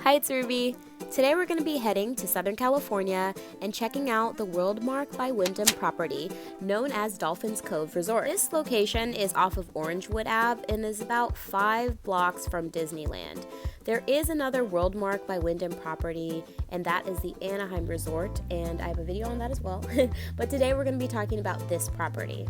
Hi, it's Ruby. Today we're going to be heading to Southern California and checking out the Worldmark by Wyndham property, known as Dolphin's Cove Resort. This location is off of Orangewood Ave and is about 5 blocks from Disneyland. There is another Worldmark by Wyndham property, and that is the Anaheim Resort, and I have a video on that as well. But today we're going to be talking about this property.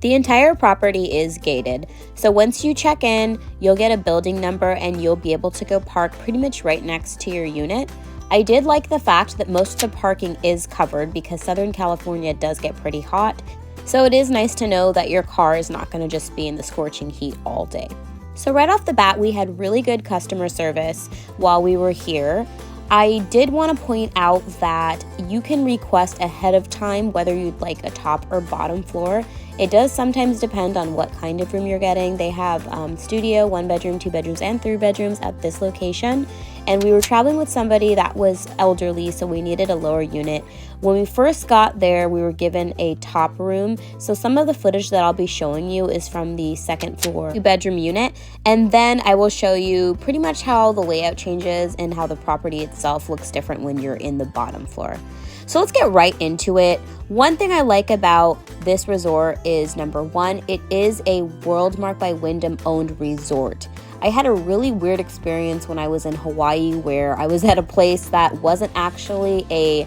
The entire property is gated, so once you check in, you'll get a building number and you'll be able to go park pretty much right next to your unit. I did like the fact that most of the parking is covered because Southern California does get pretty hot, so it is nice to know that your car is not going to just be in the scorching heat all day. So right off the bat, we had really good customer service while we were here. I did want to point out that you can request ahead of time whether you'd like a top or bottom floor. It does sometimes depend on what kind of room you're getting. They have studio, 1 bedroom, 2 bedrooms, and 3 bedrooms at this location. And we were traveling with somebody that was elderly, so we needed a lower unit. When we first got there, we were given a top room. So some of the footage that I'll be showing you is from the 2nd floor 2-bedroom unit. And then I will show you pretty much how the layout changes and how the property itself looks different when you're in the bottom floor. So let's get right into it. One thing I like about this resort is, number one, it is a Worldmark by Wyndham owned resort. I had a really weird experience when I was in Hawaii where I was at a place that wasn't actually a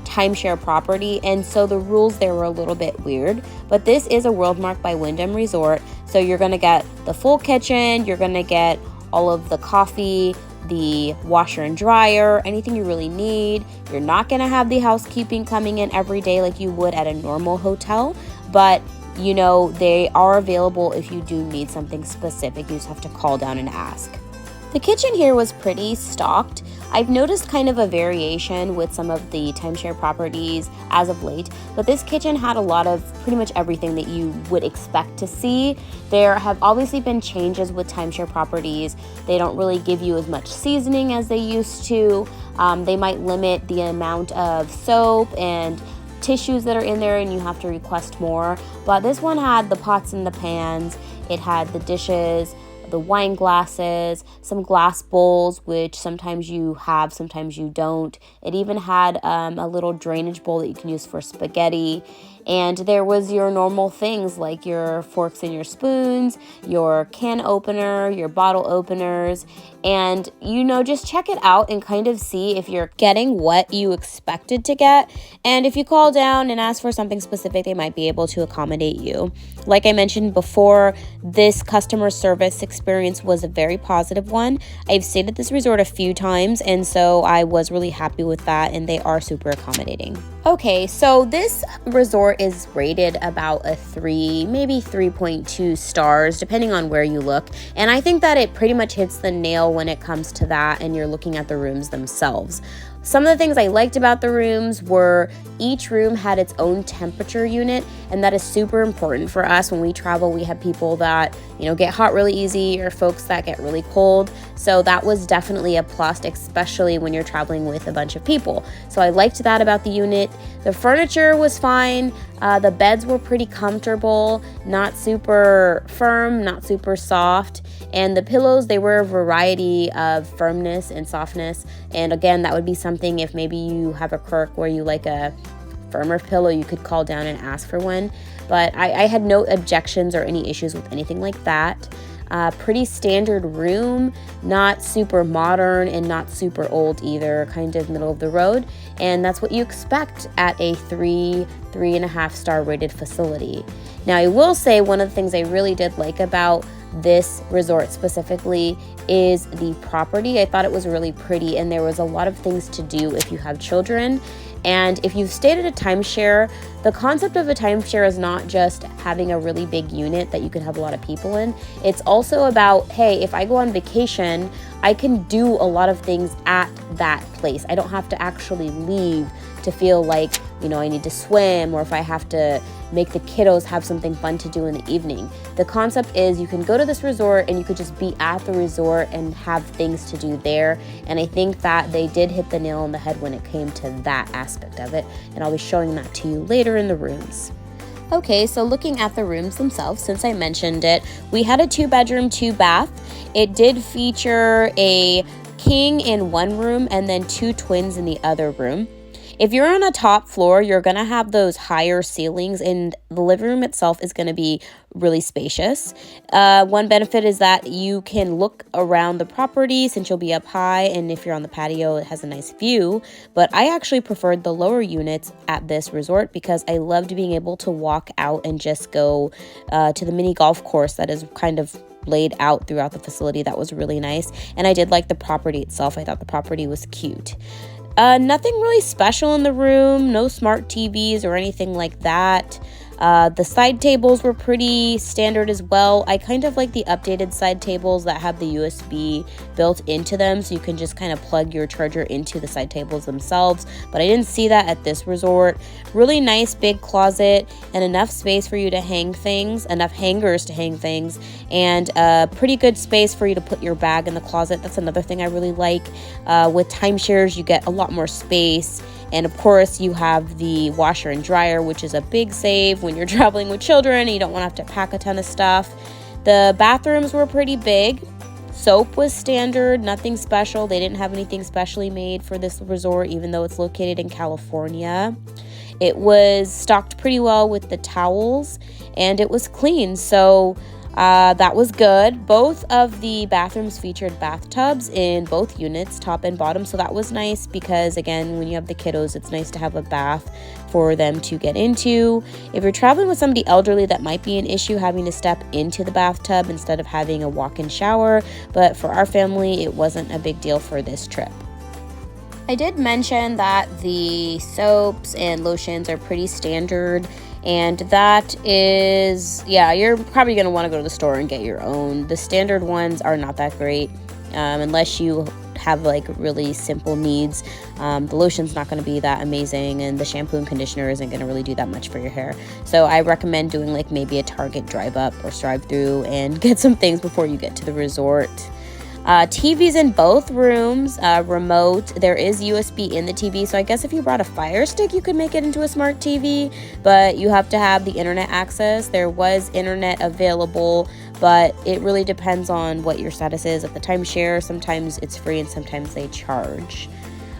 timeshare property, and so the rules there were a little bit weird. But this is a Worldmark by Wyndham resort, so you're going to get the full kitchen, you're going to get all of the coffee, the washer and dryer, anything you really need. You're not going to have the housekeeping coming in every day like you would at a normal hotel, but you know, they are available if you do need something specific. You just have to call down and ask. The kitchen here was pretty stocked. I've noticed kind of a variation with some of the timeshare properties as of late, but this kitchen had a lot of pretty much everything that you would expect to see. There have obviously been changes with timeshare properties. They don't really give you as much seasoning as they used to. They might limit the amount of soap and tissues that are in there, and you have to request more. But this one had the pots and the pans. It had the dishes, the wine glasses, some glass bowls, which sometimes you have, sometimes you don't. It even had a little drainage bowl that you can use for spaghetti. And there was your normal things like your forks and your spoons, your can opener, your bottle openers, and just check it out and kind of see if you're getting what you expected to get. And if you call down and ask for something specific, they might be able to accommodate you. Like I mentioned before, this customer service experience was a very positive one. I've stayed at this resort a few times, and so I was really happy with that, and they are super accommodating. Okay, so this resort is rated about a 3, maybe 3.2 stars, depending on where you look. And I think that it pretty much hits the nail when it comes to that and you're looking at the rooms themselves. Some of the things I liked about the rooms were each room had its own temperature unit, and that is super important for us when we travel. We have people that, get hot really easy or folks that get really cold. So that was definitely a plus, especially when you're traveling with a bunch of people. So I liked that about the unit. The furniture was fine. The beds were pretty comfortable, not super firm, not super soft. And the pillows, they were a variety of firmness and softness. And again, that would be something if maybe you have a quirk where you like a firmer pillow, you could call down and ask for one. But I had no objections or any issues with anything like that. Pretty standard room, not super modern and not super old either, kind of middle of the road. And that's what you expect at a 3.5 star rated facility. Now, I will say one of the things I really did like about this resort specifically is the property. I thought it was really pretty, and there was a lot of things to do if you have children. And if you've stayed at a timeshare, the concept of a timeshare is not just having a really big unit that you can have a lot of people in. It's also about, hey, if I go on vacation, I can do a lot of things at that place. I don't have to actually leave to feel like, I need to swim, or if I have to make the kiddos have something fun to do in the evening. The concept is you can go to this resort and you could just be at the resort and have things to do there. And I think that they did hit the nail on the head when it came to that aspect of it. And I'll be showing that to you later in the rooms. Okay, so looking at the rooms themselves, since I mentioned it, we had a 2-bedroom, 2-bath. It did feature a king in one room and then 2 twins in the other room. If you're on a top floor, you're going to have those higher ceilings, and the living room itself is going to be really spacious. One benefit is that you can look around the property since you'll be up high, and if you're on the patio, it has a nice view. But I actually preferred the lower units at this resort because I loved being able to walk out and just go to the mini golf course that is kind of laid out throughout the facility. That was really nice, and I did like the property itself. I thought the property was cute. Nothing really special in the room, no smart TVs or anything like that. The side tables were pretty standard as well. I kind of like the updated side tables that have the USB built into them, so you can just kind of plug your charger into the side tables themselves, but I didn't see that at this resort. Really nice big closet and enough space for you to hang things, enough hangers to hang things, and a pretty good space for you to put your bag in the closet. That's another thing I really like. With timeshares, you get a lot more space. And of course, you have the washer and dryer, which is a big save when you're traveling with children and you don't want to have to pack a ton of stuff. The bathrooms were pretty big. Soap was standard, nothing special. They didn't have anything specially made for this resort, even though it's located in California. It was stocked pretty well with the towels, and it was clean. So that was good. Both of the bathrooms featured bathtubs in both units, top and bottom. So that was nice because, again, when you have the kiddos, it's nice to have a bath for them to get into. If you're traveling with somebody elderly, that might be an issue, having to step into the bathtub instead of having a walk-in shower. But for our family, it wasn't a big deal for this trip. I did mention that the soaps and lotions are pretty standard. And that is, yeah, you're probably going to want to go to the store and get your own. The standard ones are not that great unless you have like really simple needs. The lotion's not going to be that amazing, and the shampoo and conditioner isn't going to really do that much for your hair. So I recommend doing like maybe a Target drive up or drive through and get some things before you get to the resort. TVs in both rooms, remote. There is USB in the TV, so I guess if you brought a Fire Stick, you could make it into a smart TV, but you have to have the internet access. There was internet available, but it really depends on what your status is at the timeshare. Sometimes it's free and sometimes they charge.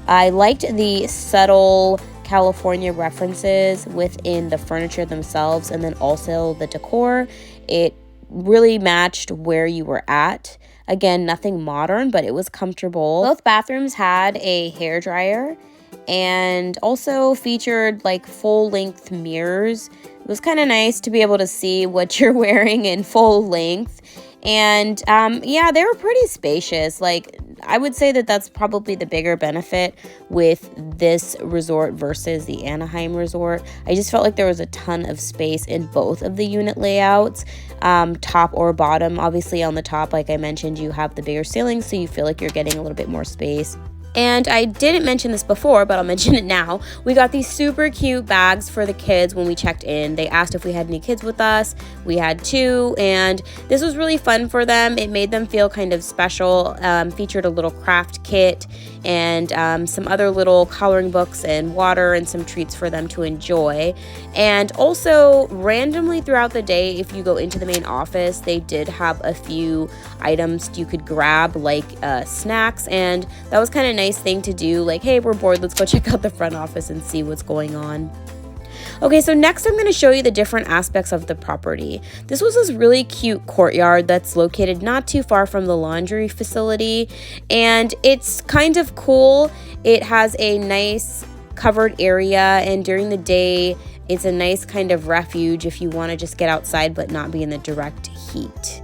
I liked the subtle California references within the furniture themselves, and then also the decor. It really matched where you were at. Again, nothing modern, but it was comfortable. Both bathrooms had a hairdryer and also featured like full-length mirrors. It was kind of nice to be able to see what you're wearing in full length. And yeah, they were pretty spacious. Like, I would say that that's probably the bigger benefit with this resort versus the Anaheim resort. I just felt like there was a ton of space in both of the unit layouts, top or bottom. Obviously on the top, like I mentioned, you have the bigger ceilings, so you feel like you're getting a little bit more space. And I didn't mention this before, but I'll mention it now. We got these super cute bags for the kids when we checked in. They asked if we had any kids with us. We had 2, and this was really fun for them. It made them feel kind of special. Featured a little craft kit and some other little coloring books and water and some treats for them to enjoy. And also, randomly throughout the day, if you go into the main office, they did have a few items you could grab, like snacks, and that was kind of nice thing to do. Like, hey, we're bored, let's go check out the front office and see what's going on. Okay, so next I'm going to show you the different aspects of the property. This was this really cute courtyard that's located not too far from the laundry facility, and it's kind of cool. It has a nice covered area, and during the day it's a nice kind of refuge if you want to just get outside but not be in the direct heat.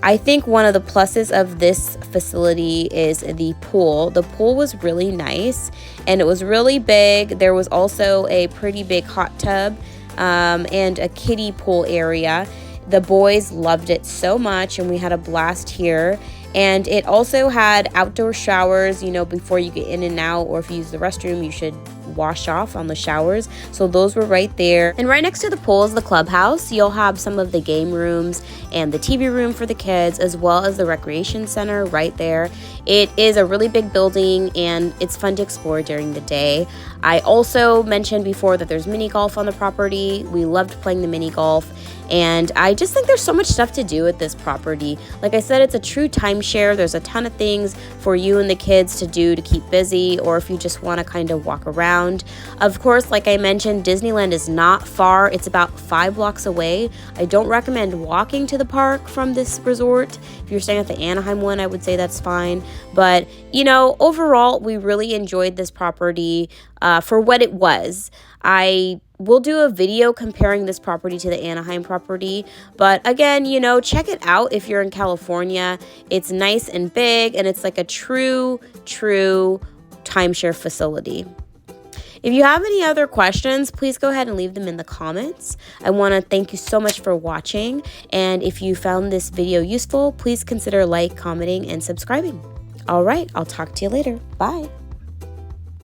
I think one of the pluses of this facility is the pool. The pool was really nice and it was really big. There was also a pretty big hot tub and a kiddie pool area. The boys loved it so much and we had a blast here. And it also had outdoor showers, you know, before you get in and out, or if you use the restroom, you should wash off on the showers. So those were right there. And right next to the pool is the clubhouse. You'll have some of the game rooms and the TV room for the kids, as well as the recreation center right there. It is a really big building and it's fun to explore during the day. I also mentioned before that there's mini golf on the property. We loved playing the mini golf. And I just think there's so much stuff to do at this property. Like I said, it's a true timeshare. There's a ton of things for you and the kids to do to keep busy, or if you just want to kind of walk around. Of course, like I mentioned, Disneyland is not far. It's about 5 blocks away. I don't recommend walking to the park from this resort. If you're staying at the Anaheim one, I would say that's fine. But, you know, overall, we really enjoyed this property for what it was. We'll do a video comparing this property to the Anaheim property. But again, you know, check it out if you're in California. It's nice and big, and it's like a true timeshare facility. If you have any other questions, please go ahead and leave them in the comments. I want to thank you so much for watching. And if you found this video useful, please consider commenting, and subscribing. All right, I'll talk to you later. Bye.